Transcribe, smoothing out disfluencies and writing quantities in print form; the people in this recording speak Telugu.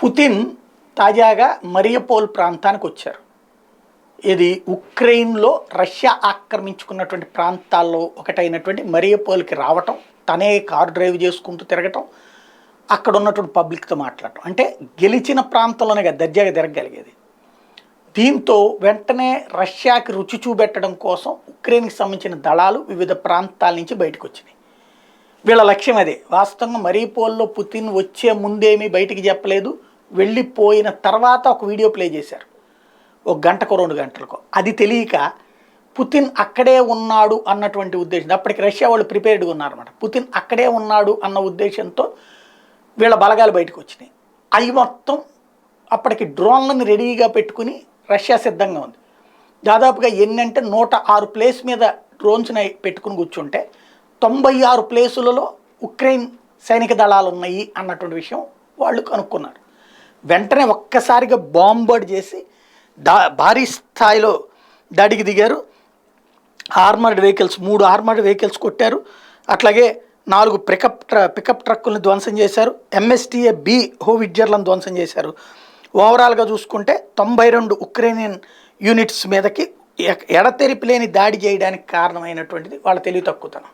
పుతిన్ తాజాగా మరియపోల్ ప్రాంతానికి వచ్చారు. ఇది ఉక్రెయిన్లో రష్యా ఆక్రమించుకున్నటువంటి ప్రాంతాల్లో ఒకటైనటువంటి మరియపోల్కి రావటం, తనే కారు డ్రైవ్ చేసుకుంటూ తిరగటం, అక్కడ ఉన్నటువంటి పబ్లిక్తో మాట్లాడటం. అంటే గెలిచిన ప్రాంతంలోనే కదా దర్జాగా తిరగగలిగేది. దీంతో వెంటనే రష్యాకి రుచి చూపెట్టడం కోసం ఉక్రెయిన్కి సంబంధించిన దళాలు వివిధ ప్రాంతాల నుంచి బయటకు వచ్చినాయి. వీళ్ళ లక్ష్యం అదే. వాస్తవంగా మరియపోల్లో పుతిన్ వచ్చే ముందేమీ బయటికి చెప్పలేదు, వెళ్ళిపోయిన తర్వాత ఒక వీడియో ప్లే చేశారు, ఒక గంటకో 2 గంటలకో. అది తెలియక పుతిన్ అక్కడే ఉన్నాడు అన్నటువంటి ఉద్దేశం, అప్పటికి రష్యా వాళ్ళు ప్రిపేర్డ్గా ఉన్నారన్నమాట. పుతిన్ అక్కడే ఉన్నాడు అన్న ఉద్దేశంతో వీళ్ళ బలగాలు బయటకు వచ్చినాయి. అవి మొత్తం అప్పటికి డ్రోన్లను రెడీగా పెట్టుకుని రష్యా సిద్ధంగా ఉంది. దాదాపుగా ఎన్నంటే 106 ప్లేస్ మీద డ్రోన్స్ని పెట్టుకుని కూర్చుంటే 96 ప్లేసులలో ఉక్రెయిన్ సైనిక దళాలు ఉన్నాయి అన్నటువంటి విషయం వాళ్ళు కనుక్కున్నారు. వెంటనే ఒక్కసారిగా బాంబర్డ్ చేసి భారీ స్థాయిలో దాడికి దిగారు. ఆర్మర్డ్ వెహికల్స్ 3 ఆర్మర్డ్ వెహికల్స్ కొట్టారు. అట్లాగే 4 పికప్ ట్రక్కులను ధ్వంసం చేశారు. MSTA B హోవిట్జర్లను ధ్వంసం చేశారు. ఓవరాల్గా చూసుకుంటే 92 ఉక్రెయినియన్ యూనిట్స్ మీదకి ఎడతెరిపి లేని దాడి చేయడానికి కారణమైనటువంటిది వాళ్ళ తెలివి తక్కువతనం.